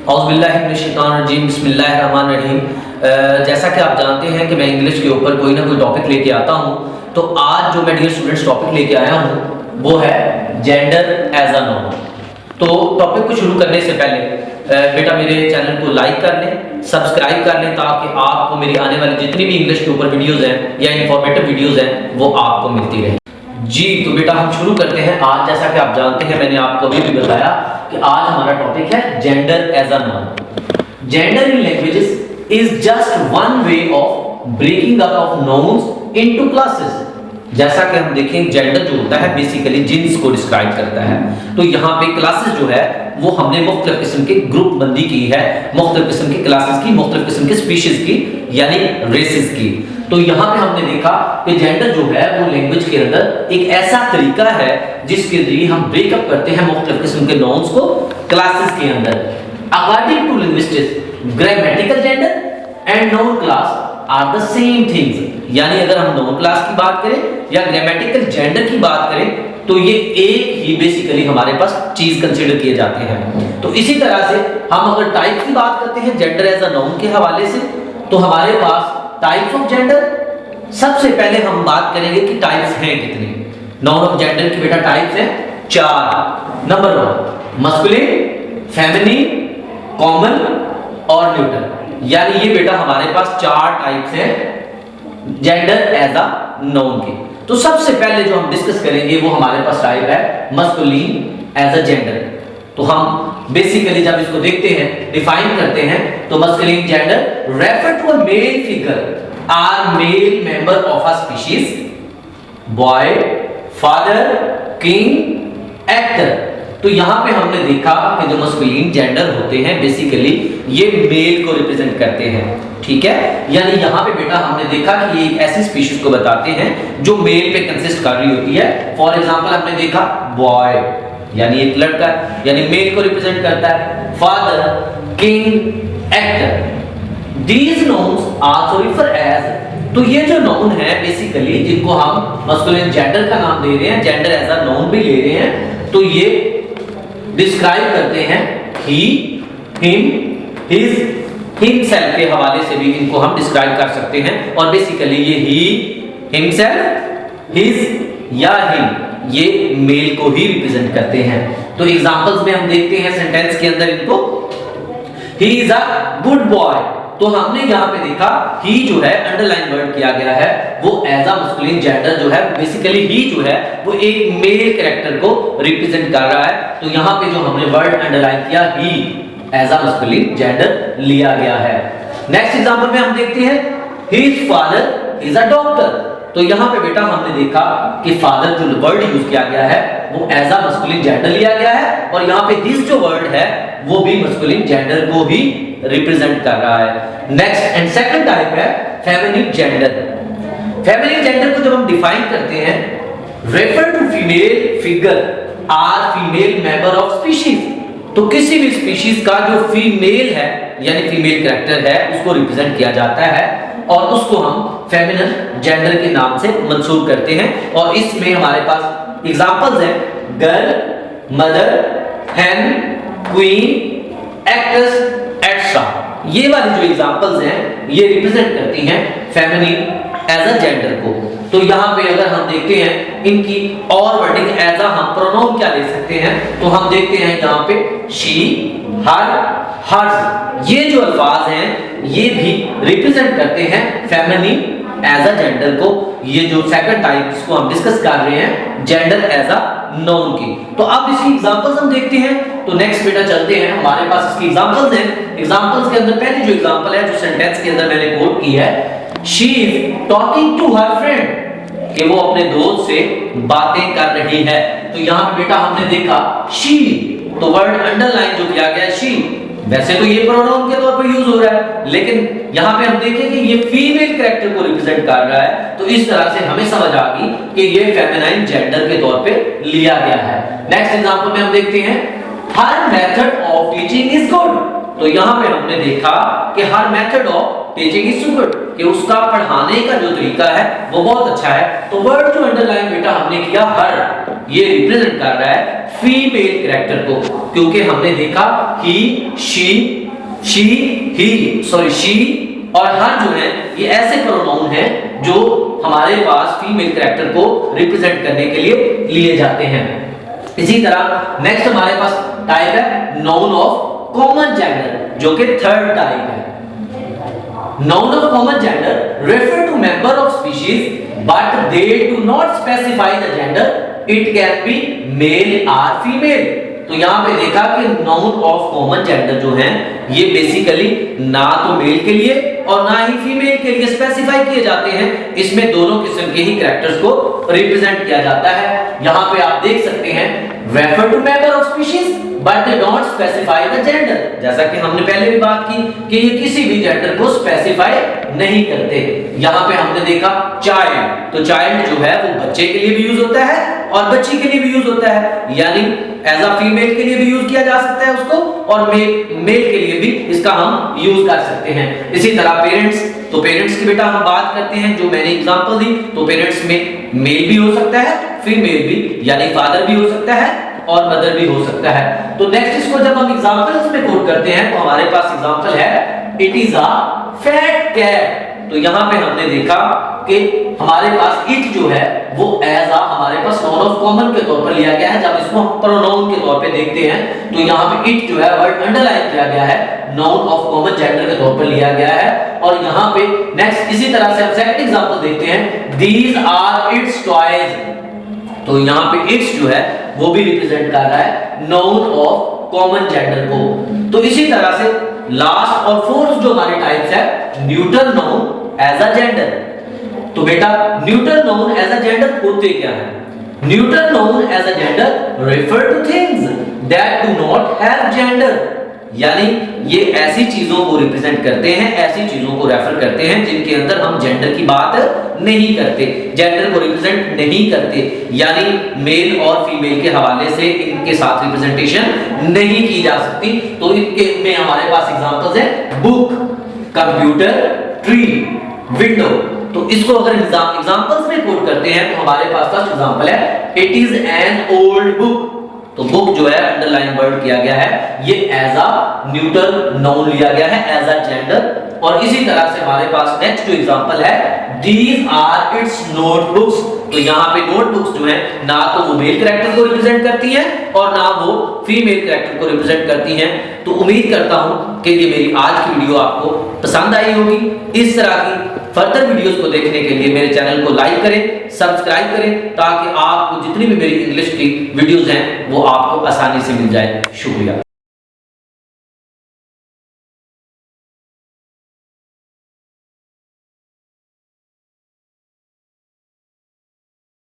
औज़ुबिल्लाहिमिनश्शैतानिर्रजीम बिस्मिल्लाहिर्रहमानिर्रहीम। जैसा कि आप जानते हैं कि मैं इंग्लिश के ऊपर कोई ना कोई टॉपिक लेके आता हूँ, तो आज जो मैं डियर स्टूडेंट्स टॉपिक लेके आया हूँ वो है जेंडर एज अ नाउन। तो टॉपिक को शुरू करने से पहले बेटा मेरे चैनल को लाइक कर लें, सब्सक्राइब कर लें, ताकि आपको मेरी आने वाली जितनी भी इंग्लिश के ऊपर वीडियोज़ हैं या इंफॉर्मेटिव वीडियोज़ हैं वो आपको मिलती रहे। जी तो बेटा हम शुरू करते हैं। आज जैसा कि आप जानते हैं, मैंने आपको अभी भी बताया कि आज हमारा टॉपिक है gender as a noun. Gender in languages is just one way of breaking up of nouns into classes. जैसा कि हम देखें, जेंडर जो होता है बेसिकली जिन्स को डिस्क्राइब करता है। तो यहाँ पे क्लासेस जो है वो हमने मुख्तलिफ किस्म के ग्रुप बंदी की है, मुख्तलिफ किस्म की क्लासेस की, मुख्तलिफ किस्म के स्पीशीज की यानी रेसेस की। तो यहाँ पे हमने देखा कि जेंडर जो है वो लैंग्वेज के अंदर एक ऐसा तरीका है जिसके जरिए हम ब्रेकअप करते हैं मुख्तलिफ किस्म के नाउन्स को क्लासेस के अंदर। According to linguistics, grammatical gender and noun class are the same things. यानी अगर हम नाउन क्लास की बात करें या ग्रामेटिकल जेंडर की बात करें तो ये एक ही बेसिकली हमारे पास चीज कंसीडर किए जाते हैं। तो इसी तरह से हम अगर टाइप की बात करते हैं जेंडर एज अ नाउन के हवाले से, तो हमारे पास टाइप्स ऑफ जेंडर, सबसे पहले हम बात करेंगे कि टाइप्स हैं कितने। नाउन ऑफ जेंडर की बेटा टाइप्स हैं 4। नंबर 1 मस्कुलिन, फेमिनिन, कॉमन और न्यूट्रल। यानी ये बेटा हमारे पास 4 टाइप्स हैं जेंडर एज अ नाउन के। तो सबसे पहले जो हम डिस्कस करेंगे वो हमारे पास टाइप है मस्कुलिन एज अ जेंडर। तो हम बेसिकली जब इसको देखते हैं, डिफाइन करते हैं, तो masculine gender refer to a male figure or male member of a species, boy, father, king, actor. तो यहां पे हमने देखा कि जो मस्कुलिन जेंडर होते हैं बेसिकली ये मेल को रिप्रेजेंट करते हैं, ठीक है। यानी यहां पे बेटा हमने देखा कि ये एक ऐसी स्पीशीज को बताते हैं जो मेल पे कंसिस्ट कर रही होती है। फॉर एग्जांपल हमने देखा बॉय यानी एक लड़का, यानी मेल को रिप्रेजेंट करता है। Father, king, actor. These nouns also refer as, तो ये जो नाउन है बेसिकली जिनको हम मस्कुलिन जेंडर का नाम दे रहे हैं, जेंडर एज अ नाउन भी ले रहे हैं, तो ये डिस्क्राइब करते हैं ही, हिम, हिज, हिमसेल्फ के हवाले से भी इनको हम डिस्क्राइब कर सकते हैं। और बेसिकली ये ही, हिमसेल्फ, हिज या हिम ये मेल को ही रिप्रेजेंट करते हैं। तो एग्जांपल्स में हम देखते हैं सेंटेंस के अंदर इनको, he is a good boy. तो हमने यहाँ पे देखा ही जो है अंडरलाइन वर्ड किया गया है वो एज अ मस्कुलिन जेंडर जो है बेसिकली ही जो है वो एक मेल कैरेक्टर को रिप्रेजेंट कर रहा है। तो यहाँ पे जो हमने वर्ड अंडरलाइन किया ही एज अ मस्कुलिन जेंडर लिया गया है। नेक्स्ट एग्जांपल में हम देखते हैं his father is a doctor. तो यहाँ पे बेटा हमने देखा कि फादर जो वर्ड यूज किया गया है वो एज अ मस्कुलिन जेंडर लिया गया है, और यहाँ पे हिज जो वर्ड है वो भी मस्कुलिन जेंडर को ही रिप्रेजेंट कर रहा है। नेक्स्ट एंड सेकंड टाइप है फेमिनिन जेंडर। फेमिनिन जेंडर को जब हम डिफाइन करते हैं, refer to female figure or female member of species. तो किसी भी स्पीशीज का जो फीमेल है यानी फीमेल कैरेक्टर है उसको रिप्रेजेंट किया जाता है और उसको हम फेमिनिन जेंडर के नाम से मंसूब करते हैं। और इसमें हमारे पास एग्जांपल्स हैं गर्ल, मदर, हैन, क्वीन, एक्ट्रेस, एक्स्ट्रा। ये वाली जो एग्जांपल्स हैं ये रिप्रेजेंट करती हैं फेमिनिन एज अ जेंडर को। तो यहाँ पे अगर हम देखते हैं इनकी और वर्डिंग एज अ हम प्रोनाउन क्या ले सकते हैं, तो हम देखते हैं यहाँ पे शी, हर, हर्स। ये जो अल्फाज हैं ये भी रिप्रेजेंट करते हैं फेमिनिन एज अ जेंडर को। ये जो सेकंड टाइप जिसको हम डिस्कस कर रहे हैं जेंडर एज अ नाउन की। तो अब इसकी एग्जांपल्स हम देखते हैं। तो नेक्स्ट बेटा चलते हैं, हमारे पास इसकी एग्जांपल्स हैं। एग्जांपल्स के अंदर पहली जो एग्जांपल है जो सेंटेंस के अंदर मैंने कोट की है, she is talking to her friend, कि वो अपने दोस्त से बातें कर रही है। तो यहाँ पे बेटा हमने देखा शी, तो वर्ड अंडरलाइन जो किया गया शी, वैसे तो ये प्रोनाउन के तौर पर यूज हो रहा है लेकिन यहाँ पे हम देखें कि ये फीमेल कैरेक्टर को रिप्रेजेंट कर रहा है। तो इस तरह से हमें समझ आ गई कि ये फेमिनाइन जेंडर के तौर पे लिया गया है। नेक्स्ट एग्जांपल में हम देखते हैं हर method of teaching is good. तो यहाँ पे हमने देखा कि हर method of teaching is good, कि उसका पढ़ाने का जो तरीका है वो बहुत अच्छा है। तो वर्ड जो अंडरलाइन बेटा हमने किया हर, ये रिप्रेजेंट कर रहा है फीमेल कैरेक्टर को, क्योंकि हमने देखा ही, शी, शी और हर जो है ये ऐसे प्रोनाउन हैं जो हमारे पास फीमेल कैरेक्टर को रिप्रेजेंट करने के लिए लिए जाते हैं। इसी तरह नेक्स्ट हमारे पास टाइप है नाउन ऑफ कॉमन जेंडर, जो कि थर्ड टाइप है। Noun of common gender refer to member of species but they do not specify the gender. It can be male or female. तो यहाँ पे देखा कि नाउन ऑफ कॉमन जेंडर जो हैं ये बेसिकली ना तो मेल के लिए और ना ही फीमेल के लिए स्पेसिफाई किए जाते हैं। इसमें दोनों किस्म के ही कैरेक्टर्स को रिप्रेजेंट किया जाता है। यहाँ पे आप देख सकते हैं refer to member of species but they don't specify the gender, जैसा कि हमने पहले भी बात की कि ये किसी भी जेंडर को स्पेसिफाई नहीं करते। यहाँ पे हमने देखा चाइल्ड, तो चाइल्ड जो है वो बच्चे के लिए भी यूज होता है और बच्ची के लिए भी यूज होता है, यानी एज अ फीमेल के लिए भी यूज किया जा सकता है उसको और मेल के लिए भी इसका हम यूज कर सकते हैं। इसी तरह पेरेंट्स, तो पेरेंट्स की बेटा हम बात करते हैं, जो मैंने एग्जांपल दी, तो पेरेंट्स में मेल भी हो सकता है, फीमेल भी, यानी फादर भी हो सकता है और मदर भी हो सकता है। तो नेक्स्ट इसको जब हम एग्जांपल्स में कोट करते हैं तो हमारे पास एग्जांपल है it is a fat cat. तो यहाँ पे हमने देखा कि हमारे पास इट जो है वो एज अ हमारे पास नाउन ऑफ कॉमन के तौर पर लिया गया है। जब इसको हम प्रोनाउन के तौर पे देखते हैं तो यहाँ पे इट जो है वर्ड अंडरलाइन किया गया है, नाउन ऑफ कॉमन जेंडर के तौर पर लिया गया है। और यहाँ पे नेक्स्ट इसी तरह से हम सेकंड एग्जांपल देखते हैं, दीज आर इट्स टॉयज। तो यहाँ पे इट्स जो है वो भी रिप्रेजेंट कर रहा है नाउन ऑफ कॉमन जेंडर को। तो इसी तरह से लास्ट और फोर्थ जो हमारे टाइप्स है neutral noun as a gender. तो बेटा neutral noun as a gender होते क्या है? Neutral noun as a gender refer to things that do not have gender, यानी ये ऐसी चीजों को रिप्रेजेंट करते हैं, ऐसी चीजों को रेफर करते हैं जिनके अंदर हम जेंडर की बात नहीं करते, जेंडर को रिप्रेजेंट नहीं करते, यानी मेल और फीमेल के हवाले से इनके साथ रिप्रेजेंटेशन नहीं की जा सकती। तो इनके में हमारे पास एग्जांपल्स है बुक, कंप्यूटर, ट्री, विंडो। तो इसको अगर एग्जांपल्स में कोट करते हैं तो हमारे पास फर्स्ट एग्जांपल है it is an old book. तो बुक जो है अंडरलाइन वर्ड किया गया है, ये एज अ न्यूट्रल नाउन लिया गया है एज अ जेंडर। और इसी तरह से हमारे पास नेक्स्ट जो एग्जांपल है दीज आर इट्स नोटबुक्स। तो यहाँ पे नोटबुक्स जो है ना तो वो मेल कैरेक्टर को रिप्रेजेंट करती हैं और ना वो फीमेल कैरेक्टर को रिप्रेजेंट करती हैं। तो उम्मीद करता हूं कि ये मेरी आज की वीडियो आपको पसंद आई होगी। इस तरह की फर्दर वीडियोस को देखने के लिए मेरे चैनल को लाइक करें, सब्सक्राइब करें, ताकि आपको जितनी भी मेरी इंग्लिश की वीडियोस हैं वो आपको आसानी से मिल जाए। शुक्रिया।